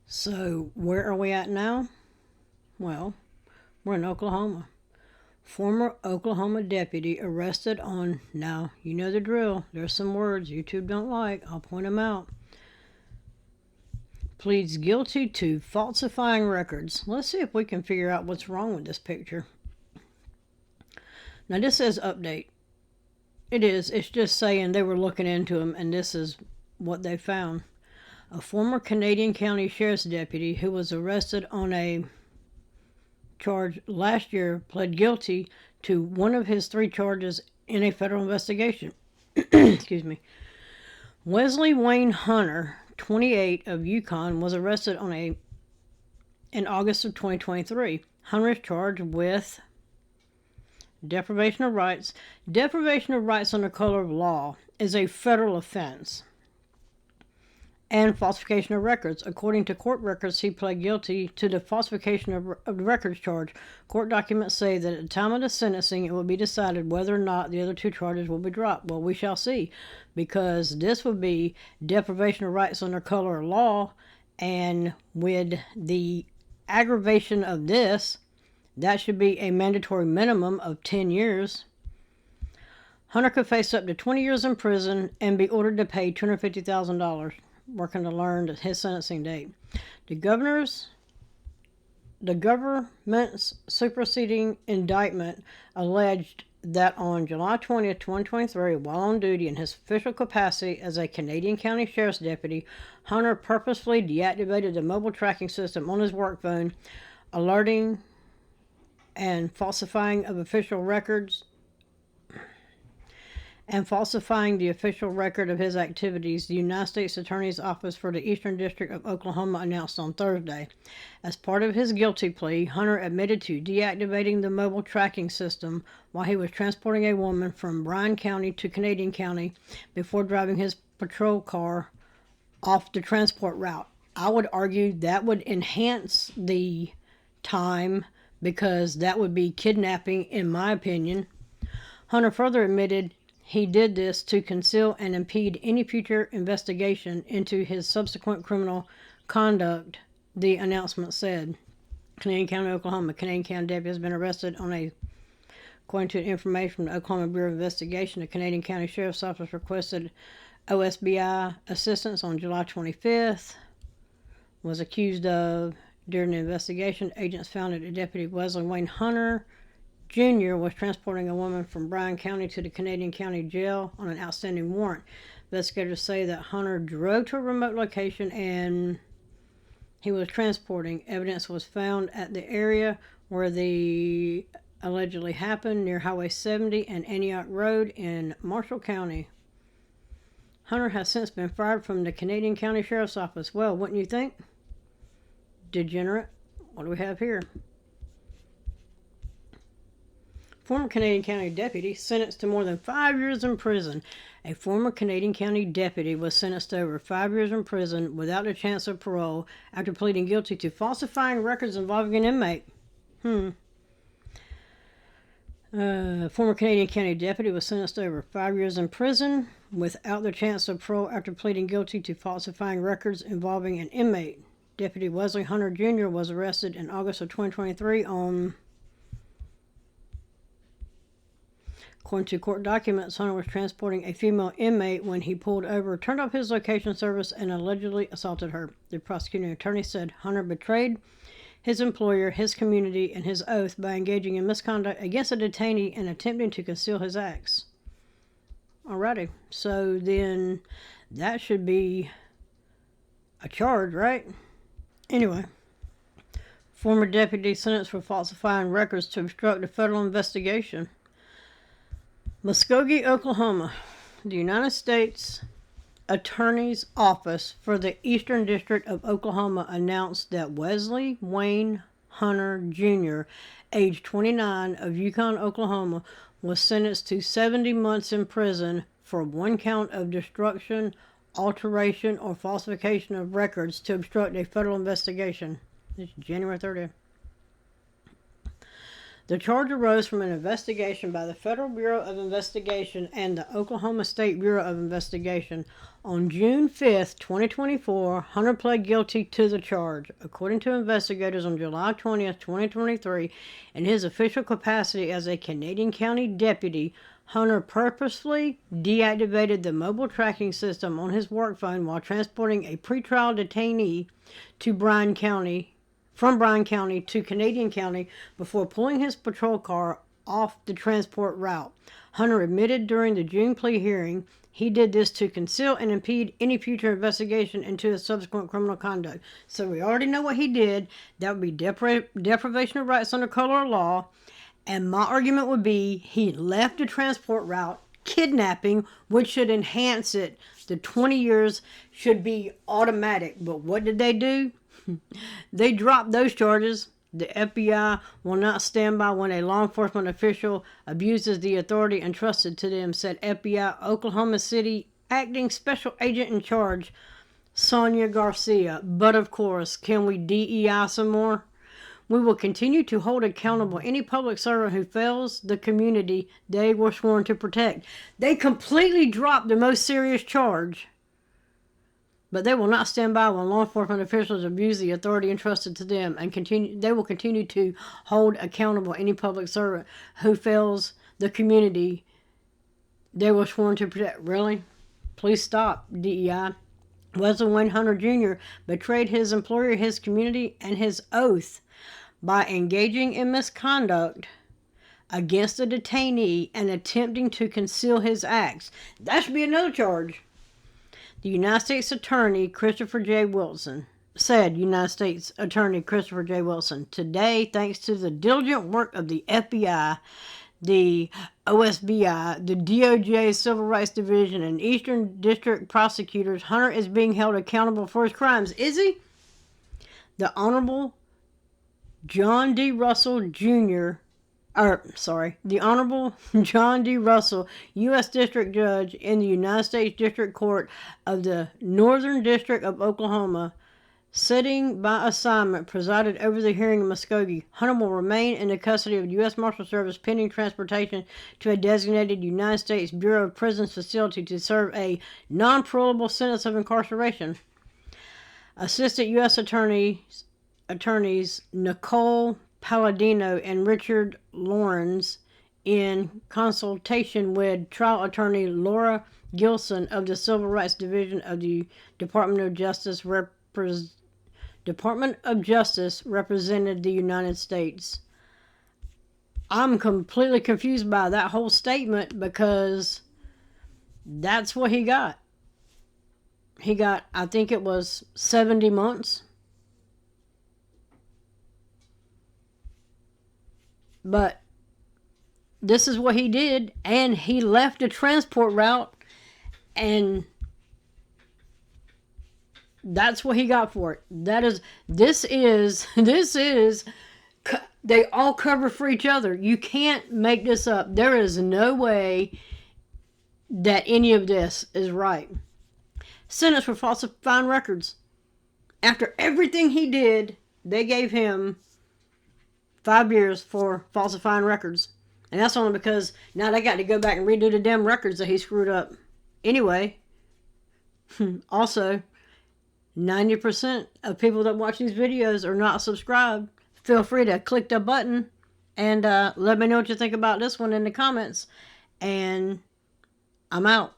So, where are we at now? Well, we're in Oklahoma. Former Oklahoma deputy arrested on, now, you know the drill. There's some words YouTube don't like. I'll point them out. Pleads guilty to falsifying records. Let's see if we can figure out what's wrong with this picture. Now, this says update. It is. It's just saying they were looking into them, and this is what they found. A former Canadian County Sheriff's deputy who was arrested on a charge last year pled guilty to one of his 3 charges in a federal investigation. Excuse me. Wesley Wayne Hunter, 28, of Yukon, was arrested in August of 2023. Hunter is charged with deprivation of rights. Deprivation of rights under color of law is a federal offense. And falsification of records. According to court records, he pled guilty to the falsification of the records charge. Court documents say that at the time of the sentencing, it will be decided whether or not the other 2 charges will be dropped. Well, we shall see, because this would be deprivation of rights under color of law, and with the aggravation of this, that should be a mandatory minimum of 10 years. Hunter could face up to 20 years in prison and be ordered to pay $250,000. Working to learn his sentencing date. The government's superseding indictment alleged that on July 20th, 2023, while on duty in his official capacity as a Canadian County Sheriff's deputy, Hunter purposefully deactivated the mobile tracking system on his work phone, alerting and falsifying of official records and falsifying the official record of his activities, the United States Attorney's Office for the Eastern District of Oklahoma announced on Thursday. As part of his guilty plea, Hunter admitted to deactivating the mobile tracking system while he was transporting a woman from Bryan County to Canadian County before driving his patrol car off the transport route. I would argue that would enhance the time, because that would be kidnapping, in my opinion. Hunter further admitted he did this to conceal and impede any future investigation into his subsequent criminal conduct, the announcement said. Canadian County, Oklahoma. Canadian County deputy has been arrested according to information from the Oklahoma Bureau of Investigation. The Canadian County Sheriff's Office requested OSBI assistance on July 25th. Was accused of, during the investigation, agents found that the deputy Wesley Wayne Hunter Jr. was transporting a woman from Bryan County to the Canadian County Jail on an outstanding warrant. Investigators say that Hunter drove to a remote location and he was transporting. Evidence was found at the area where the allegedly happened, near Highway 70 and Antioch Road in Marshall County. Hunter has since been fired from the Canadian County Sheriff's Office. Well, wouldn't you think? Degenerate. What do we have here? Former Canadian County deputy sentenced to more than 5 years in prison. A former Canadian County deputy was sentenced to over 5 years in prison without a chance of parole after pleading guilty to falsifying records involving an inmate. Former Canadian County deputy was sentenced to over 5 years in prison without the chance of parole after pleading guilty to falsifying records involving an inmate. Deputy Wesley Hunter Jr. was arrested in August of 2023 According to court documents, Hunter was transporting a female inmate when he pulled over, turned off his location service, and allegedly assaulted her. The prosecuting attorney said Hunter betrayed his employer, his community, and his oath by engaging in misconduct against a detainee and attempting to conceal his acts. Alrighty, so then that should be a charge, right? Anyway, former deputy sentenced for falsifying records to obstruct a federal investigation. Muskogee, Oklahoma. The United States Attorney's Office for the Eastern District of Oklahoma announced that Wesley Wayne Hunter Jr., age 29, of Yukon, Oklahoma, was sentenced to 70 months in prison for 1 count of destruction, alteration, or falsification of records to obstruct a federal investigation. This is January 30th. The charge arose from an investigation by the Federal Bureau of Investigation and the Oklahoma State Bureau of Investigation. On June 5th, 2024, Hunter pled guilty to the charge. According to investigators, on July 20th, 2023, in his official capacity as a Canadian County deputy, Hunter purposefully deactivated the mobile tracking system on his work phone while transporting a pretrial detainee to from Bryan County to Canadian County before pulling his patrol car off the transport route. Hunter admitted during the June plea hearing he did this to conceal and impede any future investigation into his subsequent criminal conduct. So we already know what he did. That would be deprivation of rights under color of law. And my argument would be he left the transport route, kidnapping, which should enhance it. The 20 years should be automatic. But what did they do? They dropped those charges. The FBI will not stand by when a law enforcement official abuses the authority entrusted to them, said FBI Oklahoma City acting special agent in charge, Sonia Garcia. But of course, can we DEI some more? We will continue to hold accountable any public servant who fails the community they were sworn to protect. They completely dropped the most serious charge. But they will not stand by when law enforcement officials abuse the authority entrusted to them, and they will continue to hold accountable any public servant who fails the community they were sworn to protect. Really? Please stop, DEI. Wesley Wayne Hunter Jr. betrayed his employer, his community, and his oath by engaging in misconduct against a detainee and attempting to conceal his acts. That should be another charge. The United States Attorney Christopher J. Wilson said, today, thanks to the diligent work of the FBI, the OSBI, the DOJ Civil Rights Division, and Eastern District Prosecutors, Hunter is being held accountable for his crimes. Is he? The Honorable John D. Russell, U.S. District Judge in the United States District Court of the Northern District of Oklahoma, sitting by assignment, presided over the hearing in Muskogee. Hunter will remain in the custody of the U.S. Marshal Service pending transportation to a designated United States Bureau of Prisons facility to serve a non-parolable sentence of incarceration. Assistant U.S. Attorneys Nicole Palladino and Richard Lawrence, in consultation with trial attorney Laura Gilson of the Civil Rights Division of the Department of Justice, represented the United States. I'm completely confused by that whole statement because that's what he got. He got, I think it was 70 months. But this is what he did, and he left the transport route, and that's what he got for it. This is, they all cover for each other. You can't make this up. There is no way that any of this is right. Sentenced for falsifying records. After everything he did, they gave him 5 years for falsifying records. And that's only because now they got to go back and redo the damn records that he screwed up. Anyway, also, 90% of people that watch these videos are not subscribed. Feel free to click the button and let me know what you think about this one in the comments. And I'm out.